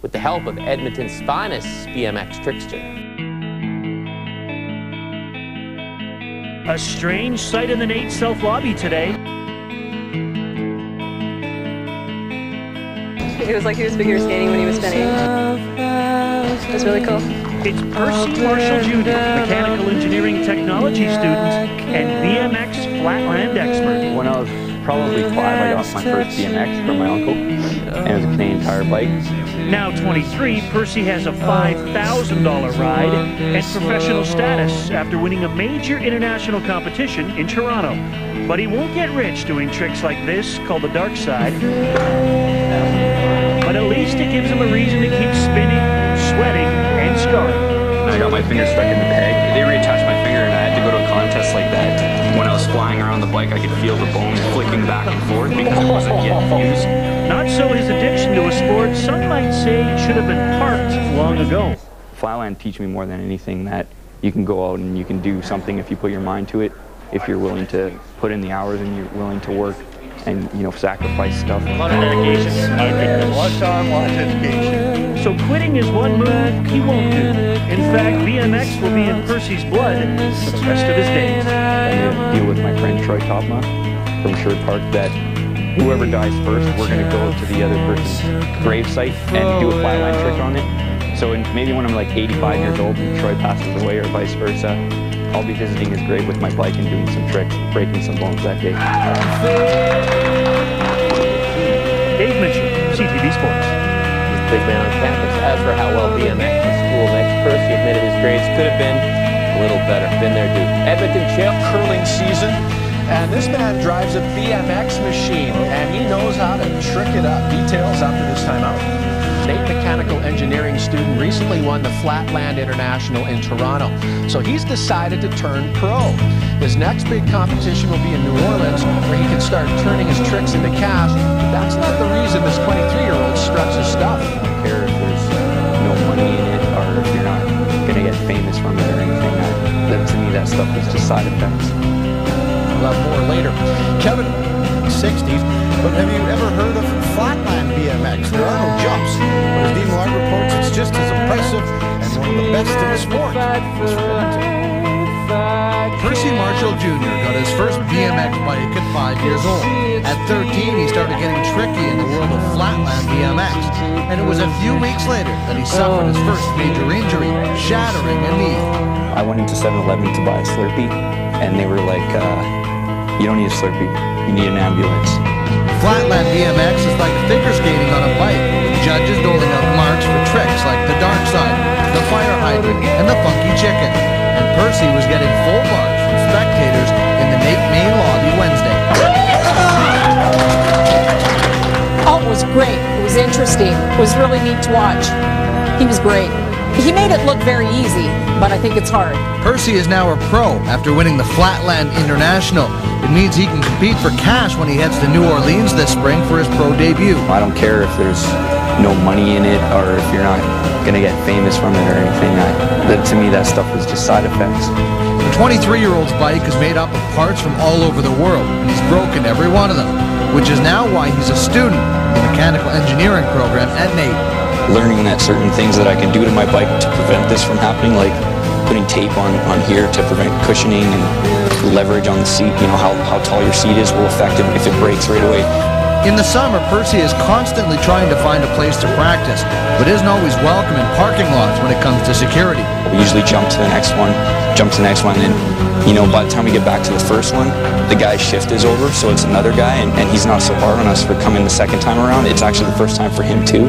with the help of Edmonton's finest BMX trickster. A strange sight in the Nate South lobby today. It was like he was figure skating when he was spinning. It was really cool. It's Percy Marshall Jr., mechanical engineering technology student and BMX flatland expert. When I was probably 5, I got my first BMX from my uncle, and it was a Canadian Tire bike. Now 23, Percy has a $5,000 ride and professional status after winning a major international competition in Toronto. But he won't get rich doing tricks like this, called the dark side. But at least it gives him a reason to keep spinning, sweating, and scarring. I got my finger stuck in the peg. They reattached my finger and I had to go to a contest like that. When I was flying around the bike, I could feel the bone flicking back and forth because it wasn't yet fused. Not so his addiction to a sport some might say should have been parked long ago. Flatland teach me more than anything that you can go out and you can do something if you put your mind to it, if you're willing to put in the hours and you're willing to work and, you know, sacrifice stuff. A lot of dedication. A lot of time, a lot of dedication. So quitting is one move he won't do. In fact, BMX will be in Percy's blood for the rest of his days. I made a deal with my friend Troy Topma from Sherwood Park that whoever dies first, we're going to go to the other person's gravesite and do a flatline trick on it. So maybe when I'm like 85 years old and Troy passes away or vice versa, I'll be visiting his grave with my bike and doing some tricks, breaking some bones that day. Dave Mitchell, CTV Sports. He's the big man on campus. As for how well BMX in school makes, Percy admitted his grades could have been a little better. Been there, dude. Edmonton Chip. Curling season. And this man drives a BMX machine, and he knows how to trick it up. Details after this timeout. Nate, mechanical engineering student, recently won the Flatland International in Toronto. So he's decided to turn pro. His next big competition will be in New Orleans, where he can start turning his tricks into cash. But that's not the reason this 23-year-old struts his stuff. I don't care if there's no money in it or if you're not going to get famous from it or anything. To me, that stuff is just side effects. We'll have more later. Kevin, 60s, but have you ever heard of Flatland BMX? There are no jumps, but as Dean Lard reports, it's just as impressive and one of the best in the sport. Percy Marshall Jr. got his first BMX bike at 5 years old. At 13, he started getting tricky in the world of Flatland BMX, and it was a few weeks later that he suffered his first major injury, shattering a knee. I went into 7-Eleven to buy a Slurpee, and they were like, you don't need a Slurpee, you need an ambulance. Flatland BMX is like figure skating on a bike, with judges doling out marks for tricks like the dark side, the fire hydrant, and the funky chicken. And Percy was getting full marks from spectators in the Nate main lobby Wednesday. Oh, it was great. It was interesting. It was really neat to watch. He was great. He made it look very easy, but I think it's hard. Percy is now a pro after winning the Flatland International. It means he can compete for cash when he heads to New Orleans this spring for his pro debut. I don't care if there's no money in it or if you're not going to get famous from it or anything. To me, that stuff is just side effects. The 23-year-old's bike is made up of parts from all over the world, and he's broken every one of them, which is now why he's a student in the mechanical engineering program at Nate. Learning that certain things that I can do to my bike to prevent this from happening, like putting tape on here to prevent cushioning and leverage on the seat, you know, how tall your seat is will affect it if it breaks right away. In the summer, Percy is constantly trying to find a place to practice, but isn't always welcome in parking lots when it comes to security. We usually jump to the next one, and you know, by the time we get back to the first one, the guy's shift is over, so it's another guy, and he's not so hard on us for coming the second time around. It's actually the first time for him too.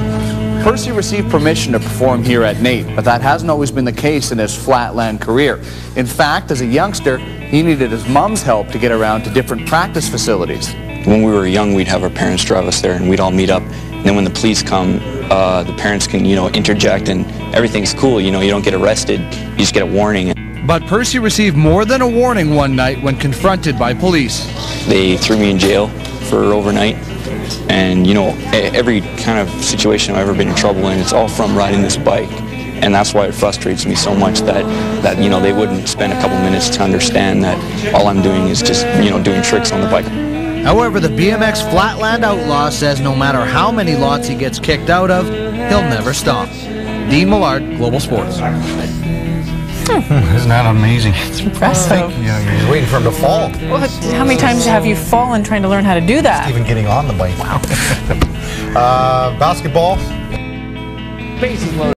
Percy received permission to perform here at Nate, but that hasn't always been the case in his Flatland career. In fact, as a youngster, he needed his mom's help to get around to different practice facilities. When we were young, we'd have our parents drive us there and we'd all meet up. And then when the police come, the parents can, you know, interject and everything's cool. You know, you don't get arrested, you just get a warning. But Percy received more than a warning one night when confronted by police. They threw me in jail for overnight. And, you know, every kind of situation I've ever been in trouble in, it's all from riding this bike. And that's why it frustrates me so much that you know, they wouldn't spend a couple minutes to understand that all I'm doing is just, you know, doing tricks on the bike. However, the BMX Flatland outlaw says no matter how many lots he gets kicked out of, he'll never stop. Dean Millard, Global Sports. Isn't that amazing? It's impressive. Yeah, you're waiting for him to fall. Well, how many times have you fallen trying to learn how to do that? Even getting on the bike. Wow. Basketball. Bases loaded.